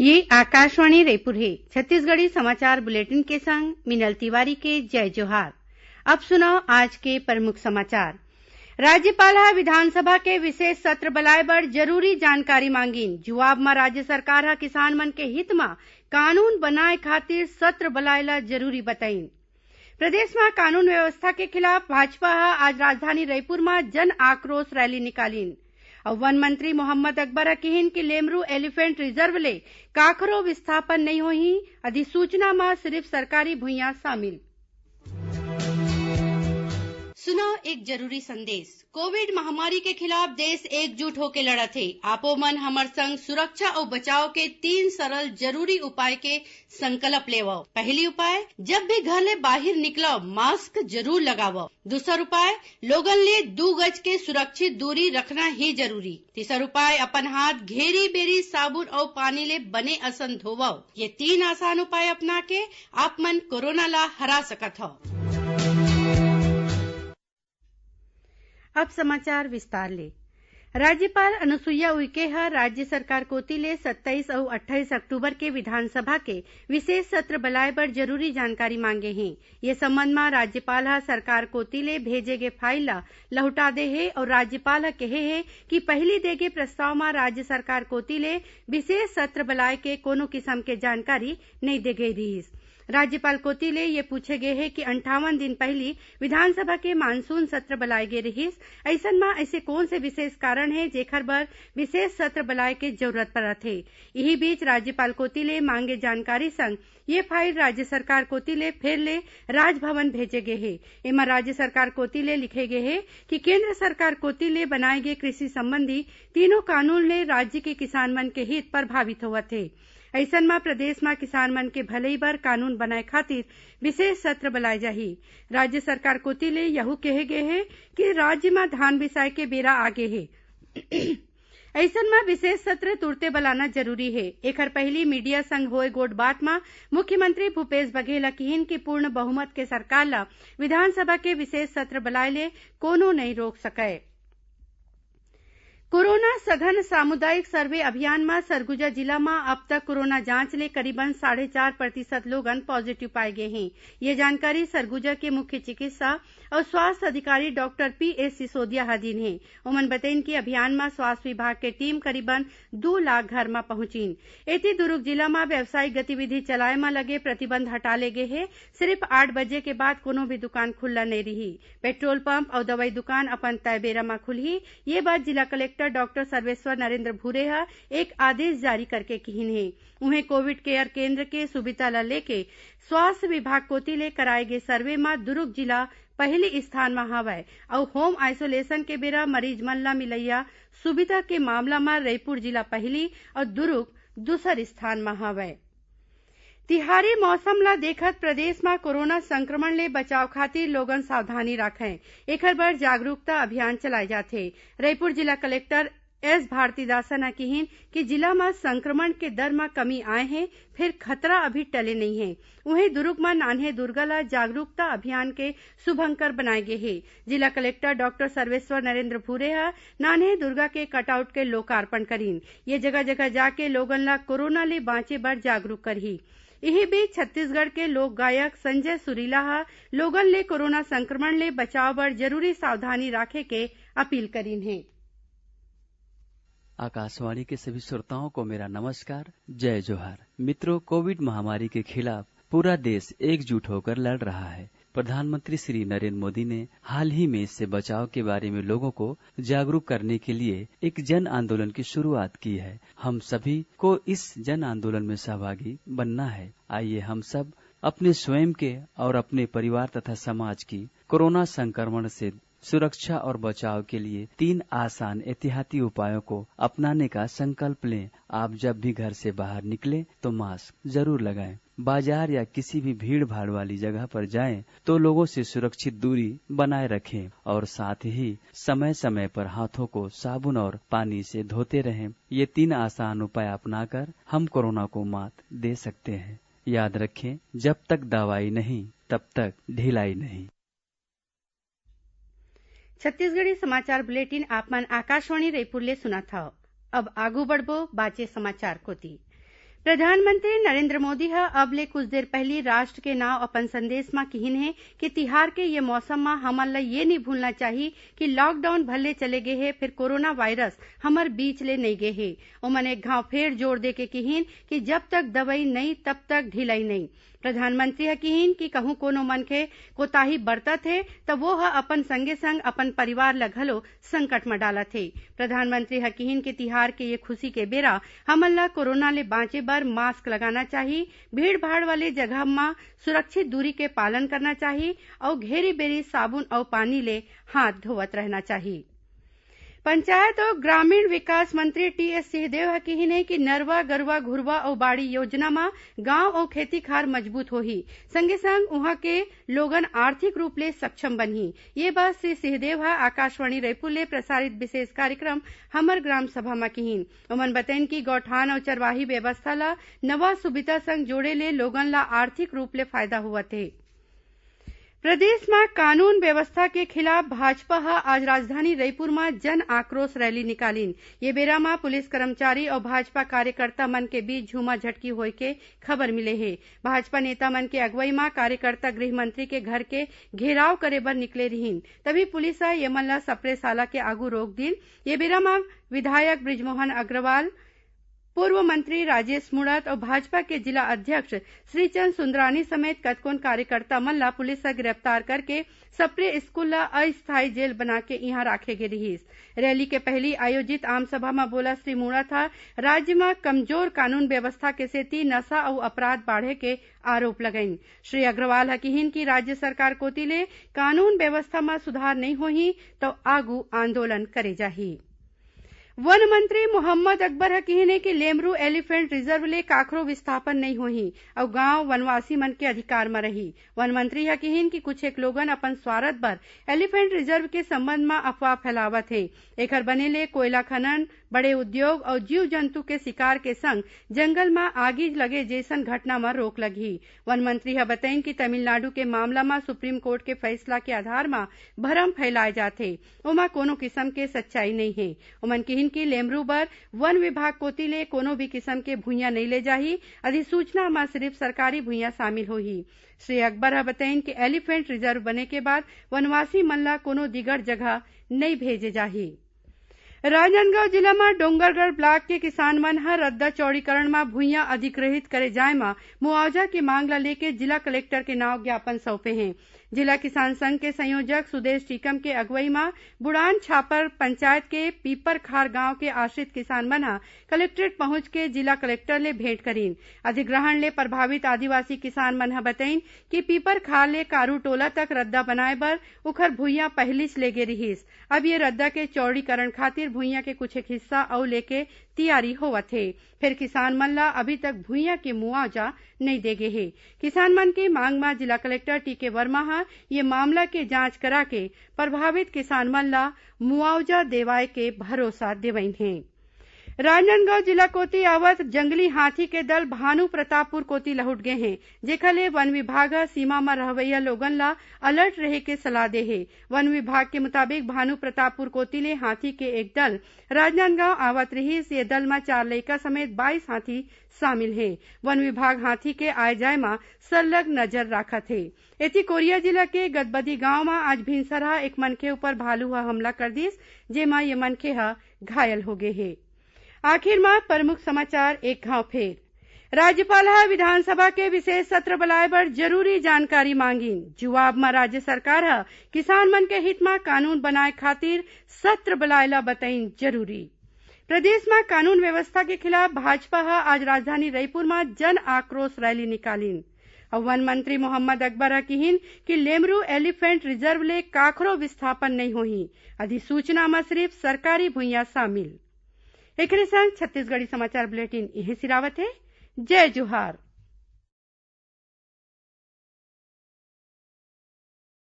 ये आकाशवाणी रायपुर है। छत्तीसगढ़ी समाचार बुलेटिन के संग मिनल तिवारी के जय जोहार। अब सुनाओ आज के प्रमुख समाचार। राज्यपाल ह विधानसभा के विशेष सत्र बुलाए बर जरूरी जानकारी मांगिन। जवाब म राज्य सरकार ह किसान मन के हित म कानून बनाए खातिर सत्र बुलाए ला जरूरी बताइन। प्रदेश में कानून व्यवस्था के खिलाफ भाजपा ह आज राजधानी रायपुर में जन आक्रोश रैली निकालिन। और वन मंत्री मोहम्मद अकबर कहिन कि लेमरू एलिफेंट रिजर्व ले काखरो विस्थापन नहीं होही। अधिसूचना में सिर्फ सरकारी भूइयां शामिल। सुनो एक जरूरी संदेश। कोविड महामारी के खिलाफ देश एकजुट होकर लड़त है। आपो मन हमर संग सुरक्षा और बचाव के 3 सरल जरूरी उपाय के संकल्प लेवो। पहली उपाय, जब भी घर ले बाहर निकलो मास्क जरूर लगावो। दूसरा उपाय, लोगन ले 2 गज के सुरक्षित दूरी रखना ही जरूरी। तीसरा उपाय, अपन हाथ घेरी बेरी साबुन और पानी ले बने असन धोवो। ये 3 आसान उपाय अपना के आप मन कोरोना ला हरा सकत हो। अब समाचार विस्तार ले। राज्यपाल अनुसुईया उइके ह राज्य सरकार कोती ले 27 और 28 अक्टूबर के विधानसभा के विशेष सत्र बुलाए बर जरूरी जानकारी मांगे हैं। ये संबंध में राज्यपाल ह सरकार कोती ले भेजे गे फाइल ला लहुटा दे हे और राज्यपाल ह कहे हे कि पहली देगे प्रस्ताव में राज्य सरकार कोती ले विशेष सत्र बुलाए के कोनो किस्म के जानकारी नहीं दे गई रहीस। राज्यपाल कोती ले ये पूछे गए है कि 58 दिन पहली विधानसभा के मानसून सत्र बुलाए गए रहीस। ऐसन में ऐसे कौन से विशेष कारण है जेखर बर विशेष सत्र बुलाए के जरूरत पड़त है। यही बीच राज्यपाल कोती ले मांगे जानकारी संग ये फाइल राज्य सरकार कोती ले फिर ले राजभवन भेजे गए है। एमा राज्य सरकार कोती ले लिखे गए है कि केंद्र सरकार कोती ले बनाए गए कृषि संबंधी तीनों कानून ले राज्य के किसान मन के हित प्रभावित होवत है। ऐसन में प्रदेश में किसान मन के भलई बर कानून बनाए खातिर विशेष सत्र बुलाए जाही। राज्य सरकार कोती ले यहू कहे गए है कि राज्य में धान बिसाए के बेरा आगे है। ऐसन में विशेष सत्र तुरते बुलाना जरूरी है। एकर पहली मीडिया संग होए गोट बात में मुख्यमंत्री भूपेश बघेल कहिन कि पूर्ण बहुमत के सरकार ला विधानसभा के विशेष सत्र बुलाए ले कोनो नहीं रोक सके। कोरोना सघन सामुदायिक सर्वे अभियान में सरगुजा जिला में अब तक कोरोना जांच ले करीबन 4.5% लोगन पॉजिटिव पाए गए हैं। ये जानकारी सरगुजा के मुख्य चिकित्सा और स्वास्थ्य अधिकारी डॉक्टर पी.एस. सिसोदिया हदीन है। उमन बताइन कि अभियान में स्वास्थ्य विभाग के टीम करीबन 2 लाख घर में पहुंचीन। एती दुर्ग जिला में व्यावसायिक गतिविधि चलाए में लगे प्रतिबंध हटा ले गए है। सिर्फ 8 बजे के बाद कोनो भी दुकान खुला नहीं रही। पेट्रोल पंप और दवाई दुकान अपन तय बेरा में खुलही। ये बात जिला कलेक्टर डॉक्टर सर्वेश्वर नरेंद्र भूरे हा एक आदेश जारी करके कहिन है। उन्हें कोविड केयर केंद्र के सुविधा ला लेके स्वास्थ्य विभाग कोती ले कराए गए सर्वे में दुर्ग जिला पहले स्थान में हवय और होम आइसोलेशन के बेरा मरीज मन ला मिलैया सुविधा के मामला में रायपुर जिला पहली और दुर्ग दूसर स्थान में हवय। तिहारी मौसम ला देखत प्रदेश में कोरोना संक्रमण ले बचाव खातिर लोगन सावधानी राखें। एकर बर जागरूकता अभियान चलाए जाथे। रायपुर जिला कलेक्टर एस भारतीदासन कहिन कि जिला में संक्रमण के दर में कमी आए हैं, फिर खतरा अभी टले नहीं है। वहीं दुर्ग में नान्हे दुर्गा ला जागरूकता अभियान के शुभंकर बनाए गए हैं। जिला कलेक्टर डॉक्टर सर्वेश्वर नरेंद्र भूरे हा नान्हे दुर्गा के कटआउट के लोकार्पण करीन। ये जगह जगह जाके लोगन ला कोरोना ले बाँचे बर जागरूक करही। यही बीच छत्तीसगढ़ के लोक गायक संजय सुरीला हा लोगन ले कोरोना संक्रमण ले बचाव बर जरूरी सावधानी राखे के अपील करीन है। आकाशवाणी के सभी श्रोताओं को मेरा नमस्कार, जय जोहार। मित्रों, कोविड महामारी के खिलाफ पूरा देश एकजुट होकर लड़ रहा है। प्रधानमंत्री श्री नरेंद्र मोदी ने हाल ही में इससे बचाव के बारे में लोगों को जागरूक करने के लिए एक जन आंदोलन की शुरुआत की है। हम सभी को इस जन आंदोलन में सहभागी बनना है। आइए हम सब अपने स्वयं के और अपने परिवार तथा समाज की कोरोना संक्रमण से सुरक्षा और बचाव के लिए 3 आसान एहतियाती उपायों को अपनाने का संकल्प लें। आप जब भी घर से बाहर निकलें तो मास्क जरूर लगाएं। बाजार या किसी भी भीड़ भाड़ वाली जगह पर जाएं तो लोगों से सुरक्षित दूरी बनाए रखें और साथ ही समय समय पर हाथों को साबुन और पानी से धोते रहें। ये 3 आसान उपाय अपनाकर हम कोरोना को मात दे सकते हैं। याद रखें, जब तक दवाई नहीं तब तक ढिलाई नहीं। छत्तीसगढ़ी समाचार बुलेटिन आप मन आकाशवाणी रायपुर ले सुना था। अब आगू बढ़बो बाचे समाचार कोती। प्रधानमंत्री नरेंद्र मोदी ह अब ले कुछ देर पहले राष्ट्र के नाव अपन संदेश म किहिन हे कि तिहार के ये मौसम म हमन ल ये नहीं भूलना चाहिए कि लॉकडाउन भले चले गे हे फिर कोरोना वायरस हमर बीच ले नहीं गे हे। ओमन एक घाव फेर जोर दे के किहिन कि जब तक दवई नहीं तब तक ढिलाई नहीं। प्रधानमंत्री ह किहिन कि कहूं कोनो मनखे कोताही बरतत हे त वो ह अपन संगे संग अपन परिवार ल घलो संकट में डालत हे। प्रधानमंत्री ह किहिन कि तिहार के ये खुशी के बेरा हमन ल कोरोना ले बांचे बर मास्क लगाना चाहिए, भीड़ भाड़ वाले जगह में सुरक्षित दूरी के पालन करना चाहिए और घेरी बेरी साबुन और पानी ले हाथ धोवत रहना चाहिए। पंचायत और ग्रामीण विकास मंत्री टीएस सिंहदेव ह किहिन हे कि नरवा गरुवा घुरवा और बाड़ी योजना में गांव और खेती खार मजबूत होही, संगे संग उहां के लोगन आर्थिक रूप ले सक्षम बनही। ये बात श्री सिंहदेव ह आकाशवाणी रायपुर ले प्रसारित विशेष कार्यक्रम हमर ग्राम सभा में किहिन। ओमन बताइन कि गौठान और चरवाही व्यवस्था ला नवा सुविधा संग जोड़े ले लोगन ला आर्थिक रूप ले फायदा होवत हे। प्रदेश में कानून व्यवस्था के खिलाफ भाजपा ह आज राजधानी रायपुर में जन आक्रोश रैली निकालीन। ये बेरा में पुलिस कर्मचारी और भाजपा कार्यकर्ता मन के बीच झूमा झटकी होय के खबर मिले हे। भाजपा नेता मन के अगुवाई में कार्यकर्ता गृह मंत्री के घर के घेराव करे बर निकले रहीन, तभी पुलिस ये मन ला सप्रेशाला के आगू रोक दिन। ये बेरा में विधायक बृजमोहन अग्रवाल, पूर्व मंत्री राजेश मुड़त और भाजपा के जिला अध्यक्ष श्रीचंद सुंदरानी समेत कतकोन कार्यकर्ता मन ला पुलिस गिरफ्तार करके सप्रे स्कूल ला अस्थायी जेल बना के यहाँ राखे गे रहीस। रैली के पहली आयोजित आम सभा में बोला श्री मुड़त हा राज्य में कमजोर कानून व्यवस्था के सेती नशा और अपराध बाढ़े के आरोप लगाइन। श्री अग्रवाल हा किहिन कि राज्य सरकार कोती ले कानून व्यवस्था में सुधार नहीं होही तो आगू आंदोलन करे जाही। वन मंत्री मोहम्मद अकबर ह किहिन हे कि लेमरू एलिफेंट रिजर्व ले काखरो विस्थापन नहीं होही और गांव वनवासी मन के अधिकार में रही। वन मंत्री ह किहिन कि कुछ एक लोगन अपन स्वार्थ बर एलिफेंट रिजर्व के संबंध में अफवाह फैलावत हे। एकर बने ले कोयला खनन, बड़े उद्योग और जीव जंतु के शिकार के संग जंगल में आगी लगे जैसन घटना में रोक लगी। वन मंत्री ह बताइन कि तमिलनाडु के मामला में सुप्रीम कोर्ट के फैसला के आधार में भरम फैलाए जाथे, ओमा कोनो किस्म के सच्चाई नहीं है। ओमन किहिन कि लेमरू बर वन विभाग कोती ले कोनो भी किस्म के भुइयां नहीं ले जाही, अधिसूचना में सिर्फ सरकारी भुइयां शामिल होही। श्री अकबर ह बताइन कि एलिफेंट रिजर्व बने के बाद वनवासी मन ला कोनो दिगड़ जगह नहीं भेजे जाही। राजनांदगांव जिला में डोंगरगढ़ ब्लॉक के किसान मन ह रद्दा चौड़ीकरण में भुइयां अधिग्रहित करे जाए में मुआवजा की मांग ला लेके जिला कलेक्टर के नाव ज्ञापन सौंपे हैं। जिला किसान संघ के संयोजक सुदेश टीकम के अगुवाई में बुढ़ान छापर पंचायत के पीपर खार गांव के आश्रित किसान मन ह कलेक्ट्रेट पहुंच के जिला कलेक्टर ले भेंट करीन। अधिग्रहण ले प्रभावित आदिवासी किसान मन ह बताइन कि पीपर खार ले कारू टोला तक रद्दा बनाए बर उखर भुइयां पहलिस ले गे रहीस। अब ये रद्दा के चौड़ीकरण खातिर भुइयां के कुछ एक हिस्सा और लेके तैयारी होवत हे। फिर किसान मन ला अभी तक भुइयां के मुआवजा नहीं देगे हे। किसान मन की मांग में जिला कलेक्टर टीके वर्मा हा ये मामला के जांच करा के प्रभावित किसान मन ला मुआवजा देवाए के भरोसा देवइन है। राजनांदगांव जिला कोती आवत जंगली हाथी के दल भानु प्रतापपुर कोती लहुट गए हैं, जेखर ले वन विभाग सीमा में रहवैया लोगन ला अलर्ट रहे के सलाह दे है। वन विभाग के मुताबिक भानु प्रतापपुर कोती ले हाथी के एक दल राजनांदगांव आवत रहीस। ये दल में 4 लड़का समेत 22 हाथी शामिल है। वन विभाग हाथी के आए जाए में संलग्न नजर राखत है। एती कोरिया जिला के गदबदी गांव में आज भिनसरहा एक मनखे ऊपर भालू हा हमला कर दिस, जेमा ये मनखे हा घायल हो गए है। आखिर में प्रमुख समाचार एक घाव फेर। राज्यपाल हा विधानसभा के विशेष सत्र बुलाए बर जरूरी जानकारी मांगिन। जवाब में राज्य सरकार हा किसान मन के हित में कानून बनाए खातिर सत्र बुलाए ला बताइन जरूरी। प्रदेश में कानून व्यवस्था के खिलाफ भाजपा हा आज राजधानी रायपुर में जन आक्रोश रैली निकालीन। वन मंत्री मोहम्मद अकबर किहिन कि लेमरू एलिफेंट रिजर्व ले काखरो विस्थापन नहीं होही, अधिसूचना में सिर्फ सरकारी भुइयां शामिल। एकरे संग छत्तीसगढ़ी समाचार बुलेटिन यही सिरावत है। जय जोहार।